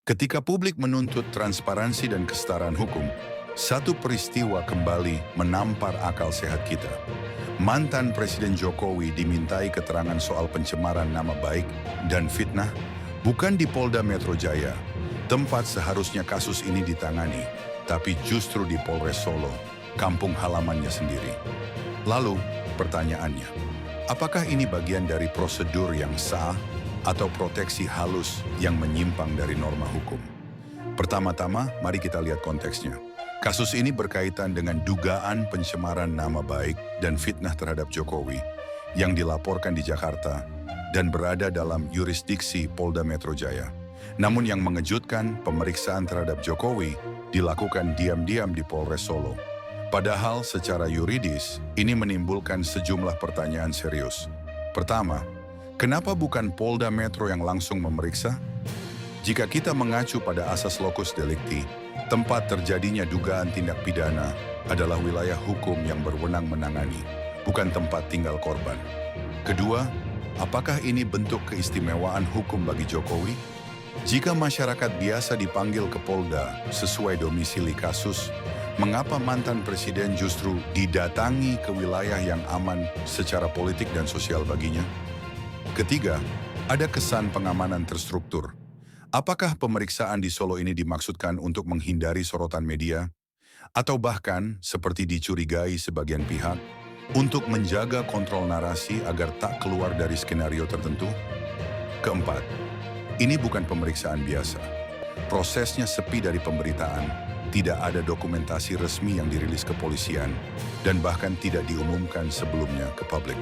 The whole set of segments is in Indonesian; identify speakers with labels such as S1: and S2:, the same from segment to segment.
S1: Ketika publik menuntut transparansi dan kesetaraan hukum, satu peristiwa kembali menampar akal sehat kita. Mantan Presiden Jokowi dimintai keterangan soal pencemaran nama baik dan fitnah, bukan di Polda Metro Jaya, tempat seharusnya kasus ini ditangani, tapi justru di Polres Solo, kampung halamannya sendiri. Lalu, pertanyaannya, apakah ini bagian dari prosedur yang sah atau proteksi halus yang menyimpang dari norma hukum? Pertama-tama, mari kita lihat konteksnya. Kasus ini berkaitan dengan dugaan pencemaran nama baik dan fitnah terhadap Jokowi yang dilaporkan di Jakarta dan berada dalam yurisdiksi Polda Metro Jaya. Namun yang mengejutkan, pemeriksaan terhadap Jokowi dilakukan diam-diam di Polres Solo. Padahal secara yuridis, ini menimbulkan sejumlah pertanyaan serius. Pertama, kenapa bukan Polda Metro yang langsung memeriksa? Jika kita mengacu pada asas locus delicti, tempat terjadinya dugaan tindak pidana adalah wilayah hukum yang berwenang menangani, bukan tempat tinggal korban. Kedua, apakah ini bentuk keistimewaan hukum bagi Jokowi? Jika masyarakat biasa dipanggil ke Polda sesuai domisili kasus, mengapa mantan presiden justru didatangi ke wilayah yang aman secara politik dan sosial baginya? Ketiga, ada kesan pengamanan terstruktur. Apakah pemeriksaan di Solo ini dimaksudkan untuk menghindari sorotan media? Atau bahkan, seperti dicurigai sebagian pihak, untuk menjaga kontrol narasi agar tak keluar dari skenario tertentu? Keempat, ini bukan pemeriksaan biasa. Prosesnya sepi dari pemberitaan, tidak ada dokumentasi resmi yang dirilis kepolisian, dan bahkan tidak diumumkan sebelumnya ke publik.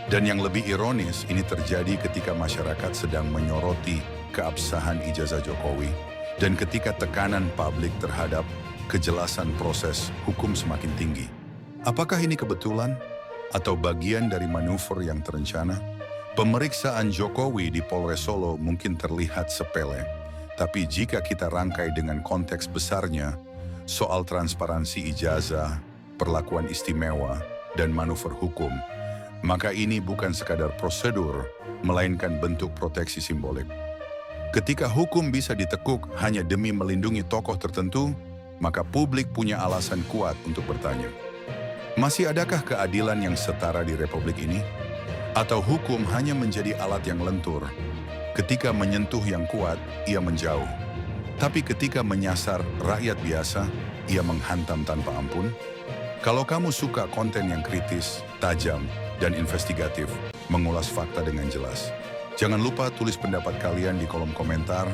S1: Dan yang lebih ironis, ini terjadi ketika masyarakat sedang menyoroti keabsahan ijazah Jokowi dan ketika tekanan publik terhadap kejelasan proses hukum semakin tinggi. Apakah ini kebetulan atau bagian dari manuver yang terencana? Pemeriksaan Jokowi di Polres Solo mungkin terlihat sepele, tapi jika kita rangkai dengan konteks besarnya, soal transparansi ijazah, perlakuan istimewa, dan manuver hukum, maka ini bukan sekadar prosedur, melainkan bentuk proteksi simbolik. Ketika hukum bisa ditekuk hanya demi melindungi tokoh tertentu, maka publik punya alasan kuat untuk bertanya, masih adakah keadilan yang setara di Republik ini? Atau hukum hanya menjadi alat yang lentur? Ketika menyentuh yang kuat, ia menjauh. Tapi ketika menyasar rakyat biasa, ia menghantam tanpa ampun. Kalau kamu suka konten yang kritis, tajam, dan investigatif, mengulas fakta dengan jelas, jangan lupa tulis pendapat kalian di kolom komentar,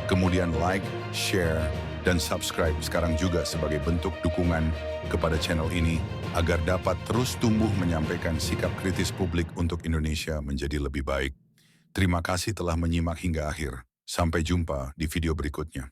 S1: kemudian like, share, dan subscribe sekarang juga sebagai bentuk dukungan kepada channel ini agar dapat terus tumbuh menyampaikan sikap kritis publik untuk Indonesia menjadi lebih baik. Terima kasih telah menyimak hingga akhir. Sampai jumpa di video berikutnya.